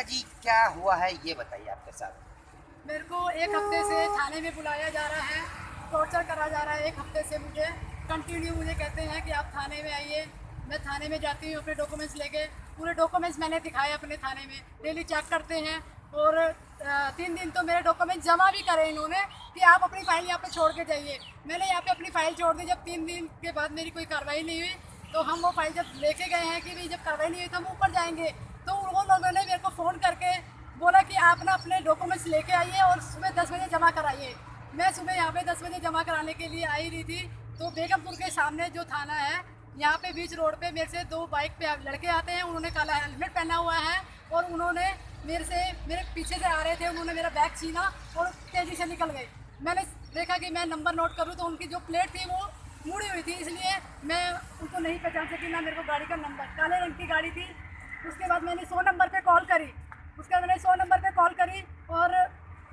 जी क्या हुआ है ये बताइए आपके साथ। मेरे को एक हफ्ते से थाने में बुलाया जा रहा है, टॉर्चर करा जा रहा है। एक हफ्ते से मुझे कंटिन्यू मुझे कहते हैं कि आप थाने में आइए। मैं थाने में जाती हूँ अपने डॉक्यूमेंट्स लेके। पूरे डॉक्यूमेंट्स मैंने दिखाए अपने थाने में, डेली चेक करते हैं। और 3 दिन तो मेरे डॉक्यूमेंट्स जमा भी करे इन्होंने कि आप अपनी फ़ाइल यहाँ पे छोड़ के जाइए। मैंने यहाँ पे अपनी फ़ाइल छोड़ दी। जब 3 दिन के बाद मेरी कोई कार्रवाई नहीं हुई तो हम वो फाइल जब लेके गए हैं कि भाई जब कार्रवाई नहीं हुई तो हम ऊपर जाएंगे, तो वो लोगों ने मेरे को फ़ोन करके बोला कि आप ना अपने डॉक्यूमेंट्स लेके आइए और सुबह 10 बजे जमा कराइए। मैं सुबह यहाँ पे 10 बजे जमा कराने के लिए आई रही थी, तो बेगमपुर के सामने जो थाना है यहाँ पे बीच रोड पे मेरे से 2 बाइक पे लड़के आते हैं। उन्होंने काला हेलमेट पहना हुआ है और उन्होंने मेरे पीछे से आ रहे थे। उन्होंने मेरा बैग छीना और तेज़ी से निकल गए। मैंने देखा कि मैं नंबर नोट करूँ तो उनकी जो प्लेट थी वो मुड़ी हुई थी, इसलिए मैं उनको नहीं पहचान सकी, ना मेरे को गाड़ी का नंबर। काले रंग की गाड़ी थी। उसके बाद मैंने 100 नंबर पे कॉल करी। उसके बाद मैंने 100 नंबर पे कॉल करी और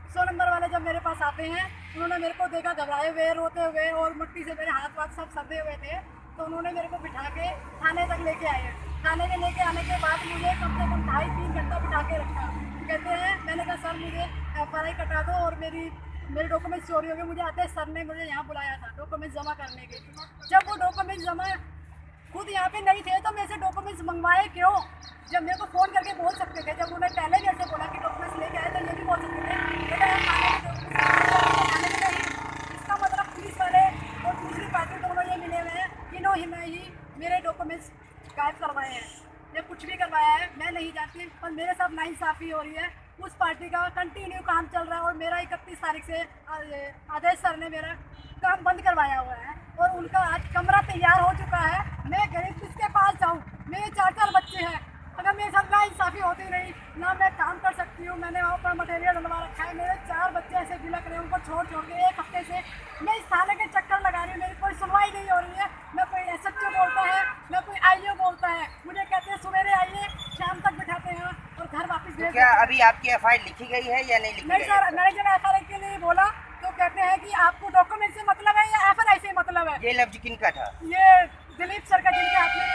100 नंबर वाले जब मेरे पास आते हैं, उन्होंने मेरे को देखा घबराए हुए, रोते हुए और मिट्टी से मेरे हाथ वाथ सब सदे हुए थे। तो उन्होंने मेरे को बिठा के थाने तक लेके आए। थाने में लेके आने के बाद मुझे कम से कम 2.5-3 घंटा बिठा के रखा। कहते हैं, मैंने कहा सर मुझे FRI कटा दो और मेरे डॉक्यूमेंट्स चोरी हो गए। मुझे आते सर ने मुझे यहाँ बुलाया था डॉक्यूमेंट्स जमा करने के लिए। जब वो डॉक्यूमेंट्स जमा खुद यहाँ पे नहीं थे तो मेरे से डॉक्यूमेंट्स मंगवाए क्यों, जब मेरे को फ़ोन करके बोल सकते थे। जब उन्होंने पहले मेरे से बोला कि डॉक्यूमेंट्स लेके आए तो ये भी बोल सकते थे इसका मतलब पुलिस वाले और दूसरी पार्टी दोनों ये मिले हुए हैं, इन्होंने ही मेरे डॉक्यूमेंट्स गायब करवाए हैं या कुछ भी करवाया है। मैं नहीं जानती, पर मेरे साथ नाइंसाफ़ी हो रही है। उस पार्टी का कंटिन्यू काम चल रहा है और मेरा 31 तारीख से आदेश सर ने मेरा काम बंद करवाया हुआ है और उनका आज कमरा तैयार हो चुका है। मैं गरीब किसके पास जाऊँ? मेरे 4 बच्चे हैं। अगर मेरे साथ नाइंसाफ़ी होती रही ना मैं काम कर सकती हूँ। मैंने वहाँ पर मटेरियल डलवा रखा है। मेरे 4 बच्चे ऐसे बिलक रहे हैं, उनको छोड़ के एक हफ्ते से मैं इस थाने के चक्कर लगा रही हूँ। मेरी कोई सुनवाई नहीं हो रही है। ना कोई SHO बोलता है, ना कोई IO बोलता है। मुझे कहते हैं सवेरे आइए, शाम तक बिठाते हैं और घर वापस भेज। क्या अभी आपकी FIR लिखी गई है या नहीं लिखी नहीं गई सर, है? मैंने जब FRI के लिए बोला तो कहते हैं कि आपको डॉक्यूमेंट से मतलब है या FRI से मतलब है। ये लफ्ज किनका था? ये दिलीप सर का, जिनके हाथ में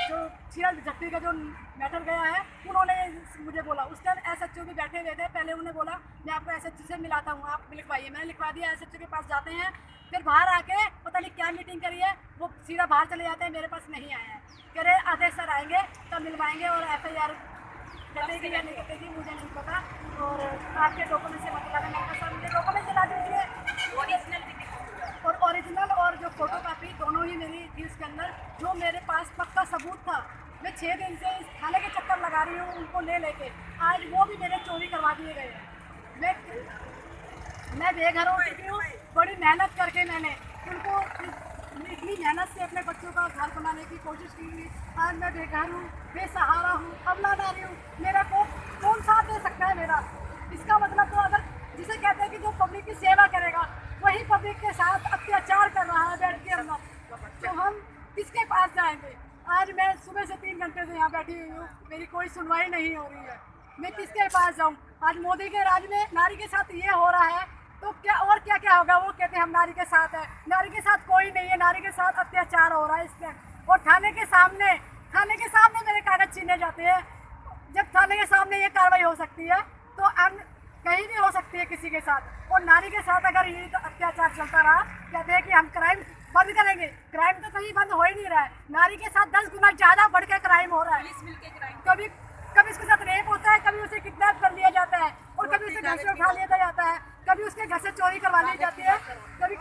जो सीरियल झट्टी का जो मैटर गया है, उन्होंने मुझे बोला। उस टाइम SHO भी बैठे हुए थे। पहले उन्होंने बोला मैं आपको SHO से मिलाता हूँ, आप लिखवाइए। मैंने लिखवा दिया। SHO के पास जाते हैं, फिर बाहर आके पता नहीं क्या मीटिंग करी है, वो सीधा बाहर चले जाते हैं, मेरे पास नहीं आए हैं। कह रहे आदेश सर आएंगे तब मिलवाएंगे और FIR कटेगी या नहीं कटेगी मुझे नहीं पता। और आपके डॉक्यूमेंट से मतलब है। मैं सर मुझे डॉक्यूमेंट दिला दीजिए, ओरिजिनल और जो फोटो कापी दोनों ही मेरी थी उसके अंदर। जो मेरे पास पक्का सबूत था। मैं 6 दिन से इस थाने के चक्कर लगा रही हूँ उनको लेके। आज वो भी मेरे चोरी करवा दिए गए हैं। मैं बेघर हो चुकी हूँ। बड़ी मेहनत करके मैंने उनको इतनी मेहनत से अपने बच्चों का घर बनाने की कोशिश की। आज मैं बेघर हूँ, बेसहारा हूँ, अवलादारी हूँ। मेरा कौन साथ दे सकता है मेरा? इसका मतलब तो अगर जिसे कहते हैं कि जो पब्लिक की सेवा करेगा वही पब्लिक के साथ अत्याचार कर रहा है बैठ के अंदर, तो हम किसके पास जाएंगे? आज मैं सुबह से 3 घंटे से यहाँ बैठी हुई हूँ, मेरी कोई सुनवाई नहीं हो रही है। मैं किसके पास जाऊँ? आज मोदी के राज में नारी के साथ ये हो रहा है तो क्या और क्या क्या होगा? वो कहते हैं हम नारी के साथ है। नारी के साथ कोई नहीं है, नारी के साथ अत्याचार हो रहा है इसमें। और थाने के सामने मेरे कागज छीने जाते हैं। जब थाने के सामने ये कार्रवाई हो सकती है तो कहीं भी हो सकती है किसी के साथ। और नारी के साथ अगर ये तो अत्याचार चलता रहा, कहते हैं कि हम क्राइम बंद करेंगे। क्राइम तो कहीं बंद हो ही नहीं रहा है। नारी के साथ 10 गुना ज़्यादा बढ़ के क्राइम हो रहा है। कभी उसके साथ रेप होता है, कभी उसे किडनैप कर लिया जाता है और कभी उसे घर से उठा लिया जाता है, कभी उसके घर से चोरी करवा ली जाती है, कभी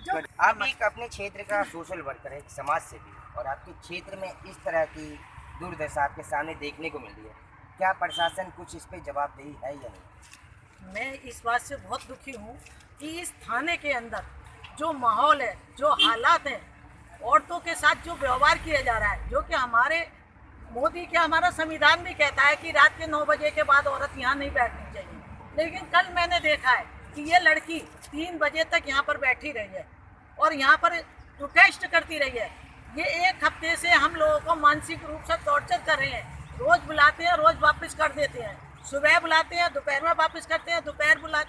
जो आप एक अपने क्षेत्र का सोशल वर्कर है, एक समाज सेवी, और आपके क्षेत्र में इस तरह की दुर्दशा आपके सामने देखने को मिल रही है। क्या प्रशासन कुछ इस पे जवाबदेही है या नहीं? मैं इस बात से बहुत दुखी हूँ कि इस थाने के अंदर जो माहौल है, जो हालात हैं, औरतों के साथ जो व्यवहार किया जा रहा है, जो कि हमारे मोदी के हमारा संविधान भी कहता है कि रात के 9 बजे के बाद औरत यहाँ नहीं बैठनी चाहिए। लेकिन कल मैंने देखा है कि ये लड़की 3 बजे तक यहाँ पर बैठी रही है और यहाँ पर प्रोटेस्ट करती रही है। ये 1 हफ्ते से हम लोगों को मानसिक रूप से टॉर्चर कर रहे हैं। रोज़ बुलाते हैं, रोज़ वापस कर देते हैं। सुबह बुलाते हैं, दोपहर में वापस करते हैं,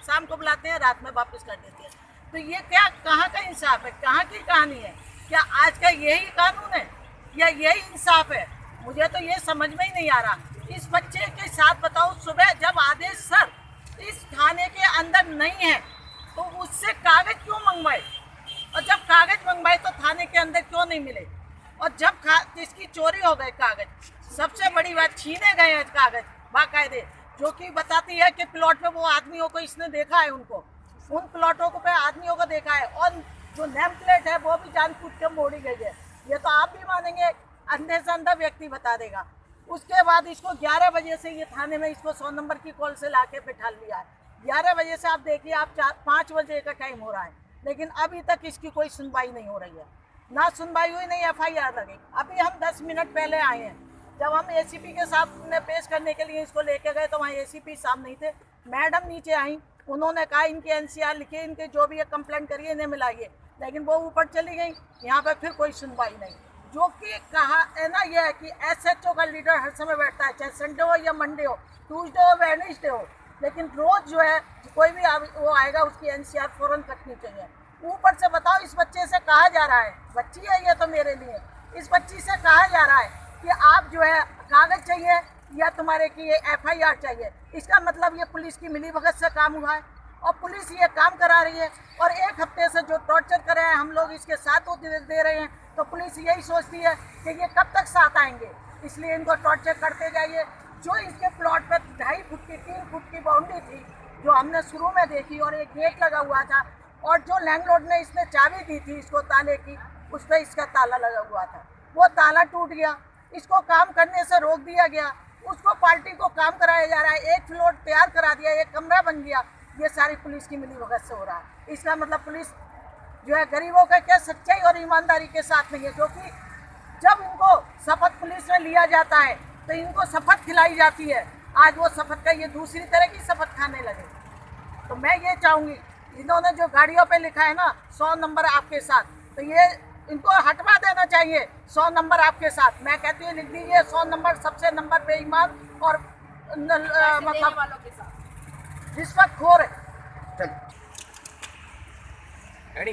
शाम को बुलाते हैं, रात में वापस कर देते हैं। तो ये क्या, कहाँ का इंसाफ है? कहाँ की कहानी है? क्या आज का यही कानून है या यही इंसाफ है? मुझे तो ये समझ में ही नहीं आ रहा। इस बच्चे के साथ बताओ, सुबह जब आदेश सर इस थाने के अंदर नहीं है तो उससे कागज क्यों मंगवाए, और जब कागज मंगवाए तो थाने के अंदर क्यों नहीं मिले, और जब इसकी चोरी हो गए कागज, सबसे बड़ी बात छीने गए हैं कागज बाकायदे, जो कि बताती है कि प्लॉट पे वो आदमियों को इसने देखा है, उनको उन प्लॉटों को पे आदमियों को देखा है, और जो नेम प्लेट है वो भी जानबूझ के मोड़ी गई है। ये तो आप भी मानेंगे, अंधे से अंधा व्यक्ति बता देगा। उसके बाद इसको 11 बजे से ये थाने में इसको 100 नंबर की कॉल से लाके बिठा लिया है। 11 बजे से आप देखिए, आप 5 बजे का टाइम हो रहा है, लेकिन अभी तक इसकी कोई सुनवाई नहीं हो रही है। ना सुनवाई हुई, नहीं FIR लगी। अभी हम 10 मिनट पहले आए हैं, जब हम ACP के सामने पेश करने के लिए इसको लेके गए तो वहाँ ACP साहब नहीं थे। मैडम नीचे आई, उन्होंने कहा इनके NCR लिखे, इनके जो भी कंप्लेंट करिए इन्हें मिलाइए, लेकिन वो ऊपर चली गई। यहाँ पर फिर कोई सुनवाई नहीं। जो कि कहा है ना, यह है कि SHO का लीडर हर समय बैठता है, चाहे संडे हो या मंडे हो, ट्यूसडे हो वेडनेसडे हो, लेकिन रोज जो है कोई भी वो आएगा उसकी NCR फौरन कटनी चाहिए। ऊपर से बताओ, इस बच्चे से कहा जा रहा है, बच्ची है ये तो मेरे लिए, इस बच्ची से कहा जा रहा है कि आप जो है कागज चाहिए या तुम्हारे की FIR चाहिए। इसका मतलब ये पुलिस की मिलीभगत से काम हुआ है, और पुलिस ये काम करा रही है। और 1 हफ्ते से जो टॉर्चर कर रहे हैं हम लोग, इसके साथ दे रहे हैं, तो पुलिस यही सोचती है कि ये कब तक साथ आएंगे, इसलिए इनको टॉर्चर करते जाइए। जो इसके प्लॉट पर 2.5 फुट की 3 फुट की बाउंड्री थी, जो हमने शुरू में देखी, और एक गेट लगा हुआ था, और जो लैंडलॉर्ड ने इसने चाबी दी थी इसको ताले की, उस पर इसका ताला लगा हुआ था, वो ताला टूट गया, इसको काम करने से रोक दिया गया, उसको पार्टी को काम कराया जा रहा है, 1 फ्लोर तैयार करा दिया, 1 कमरा बन गया। ये सारी पुलिस की मिलीभगत से हो रहा है। इसका मतलब पुलिस जो है गरीबों का क्या सच्चाई और ईमानदारी के साथ नहीं है, क्योंकि जब इनको शपथ पुलिस में लिया जाता है तो इनको शपथ खिलाई जाती है। आज वो शपथ का ये दूसरी तरह की शपथ खाने लगे। तो मैं ये चाहूँगी, इन्होंने जो गाड़ियों पे लिखा है ना 100 नंबर आपके साथ, तो ये इनको हटवा देना चाहिए। 100 नंबर आपके साथ, मैं कहती हूँ लिख दीजिए 100 नंबर सबसे नंबर बेईमान और मतलब रिश्वतखोर है। रेडी?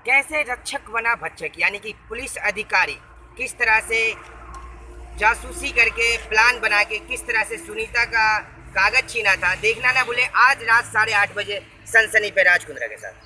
कैसे रक्षक बना भक्षक, यानी कि पुलिस अधिकारी किस तरह से जासूसी करके प्लान बना के किस तरह से सुनीता का कागज छीना था, देखना ना भूले आज रात 8:30 बजे सनसनी पे राज कुंद्रा के साथ।